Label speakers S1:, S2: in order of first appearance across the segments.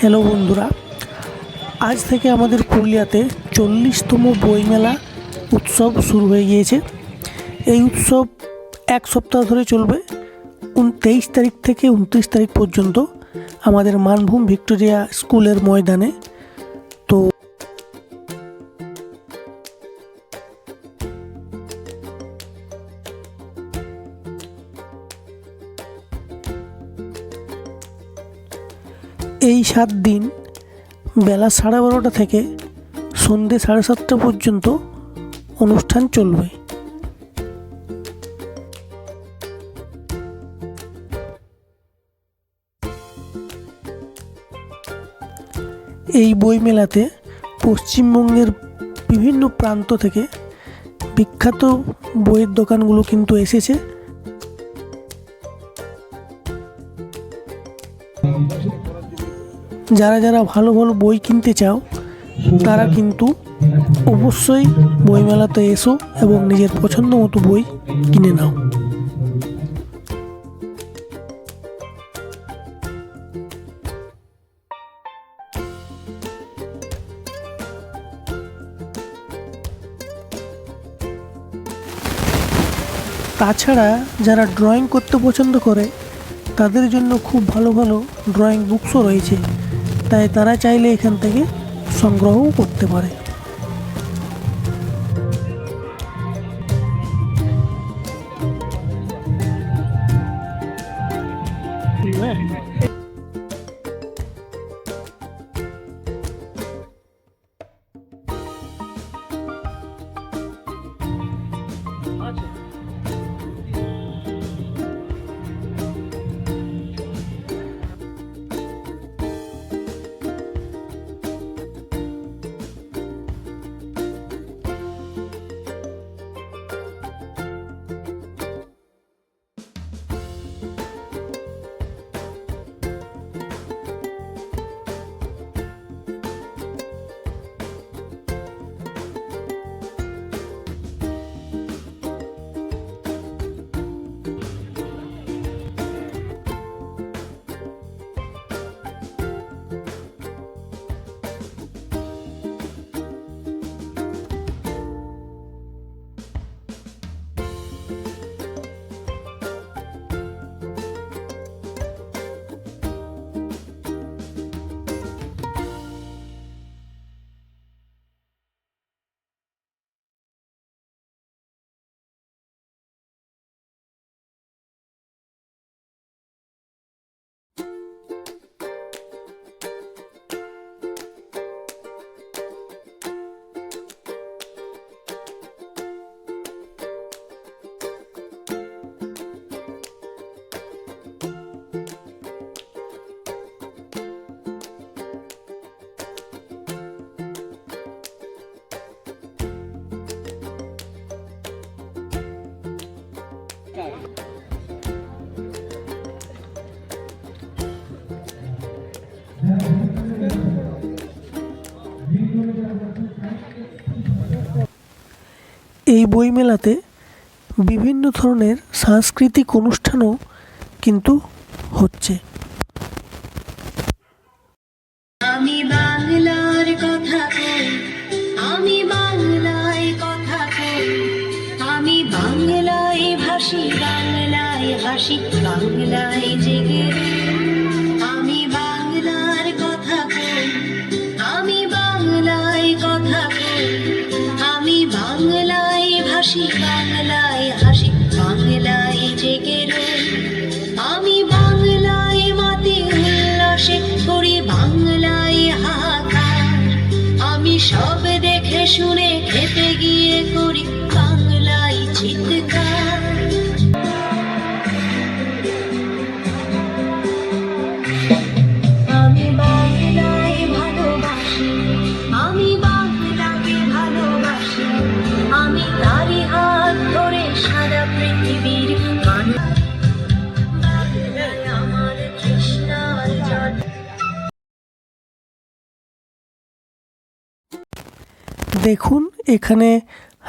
S1: Hello বন্ধুরা, আজ থেকে আমাদের পুরুলিয়াতে 40তম বইমেলা উৎসব শুরু হয়ে গিয়েছে। এই উৎসব এক সপ্তাহ ধরে চলবে, 23 তারিখ থেকে 29 তারিখ পর্যন্ত আমাদের মানভূম ভিক্টোরিয়া স্কুলের ময়দানে। তো এই 7 দিন বেলা 12:30 থেকে সন্ধ্যে 7:30 পর্যন্ত অনুষ্ঠান চলবে। এই বই মেলাতে পশ্চিমবঙ্গের বিভিন্ন প্রান্ত থেকে বিখ্যাত বইয়ের দোকানগুলো কিন্তু এসেছে। যারা যারা ভালো ভালো বই কিনতে চাও তারা কিন্তু অবশ্যই বইমেলাতে এসো এবং নিজের পছন্দ মতো বই কিনে নাও। তাছাড়া যারা ড্রয়িং করতে পছন্দ করে তাদের জন্য খুব ভালো ভালো ড্রয়িং বুকসও রয়েছে, তাই তারা চাইলে এখান থেকে সংগ্রহও করতে পারে। এই বই মেলাতে বিভিন্ন ধরনের সাংস্কৃতিক অনুষ্ঠানও কিন্তু হচ্ছে।
S2: আমি বাংলার কথা কই, আমি বাংলায় কথা কই, আমি বাংলায় ভাসি, বাংলায় হাসি, বাংলায় জেগে। আমি বাংলার কথা কই, আমি বাংলায় কথা কই, আমি বাংলায় ভাসি, বাংলায় হাসি, বাংলায় জেগে রই। আমি বাংলায় মাতি উল্লাসে করি, বাংলায় হাহাকার। আমি সব দেখে শুনে খেতে গিয়ে করি বাংলায় চিৎকার। আমি বাংলায় ভালোবাসি, আমি বাংলাকে ভালোবাসি, আমি তারি হাত ধরে সারা পৃথিবীর মানুষ। আমার তৃষ্ণার জল।
S1: দেখুন, এখানে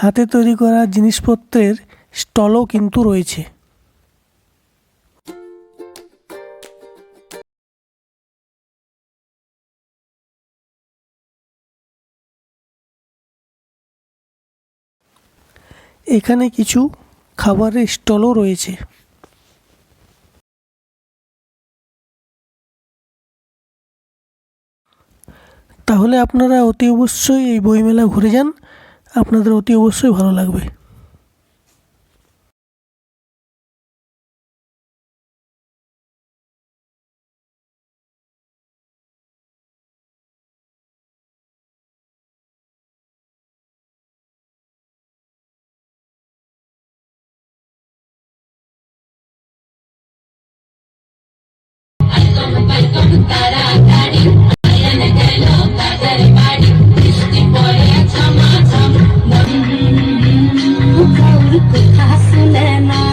S1: হাতে তৈরি করা জিনিসপত্রের স্টলও কিন্তু রয়েছে। এখানে কিছু খাবারের স্টলও রয়েছে। তাহলে আপনারা অতি অবশ্যই এই বইমেলা ঘুরে যান, আপনাদের অতি অবশ্যই ভালো লাগবে।
S2: কাউর কথা শুনে না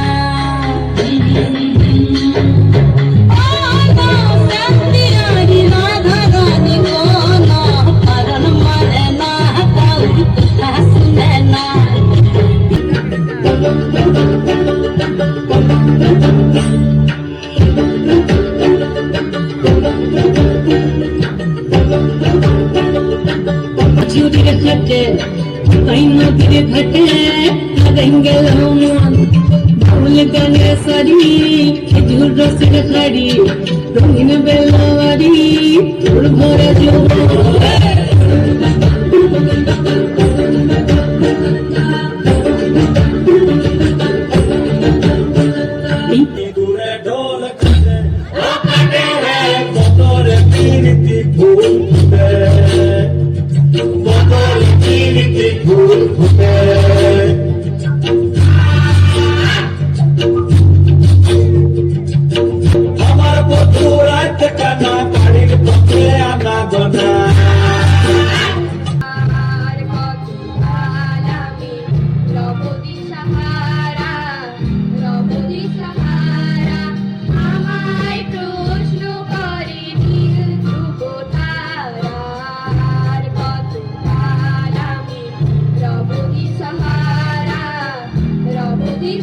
S2: চুরির ঘাটে কই নদীর ঘাটে গেল মন ভুল গানে সারি খেজুর রসের খাড়ি রঙিন বেলারি তোর ঘরে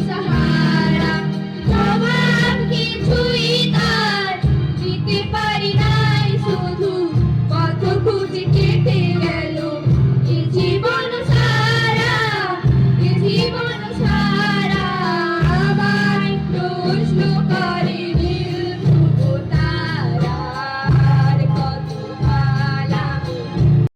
S3: Sahara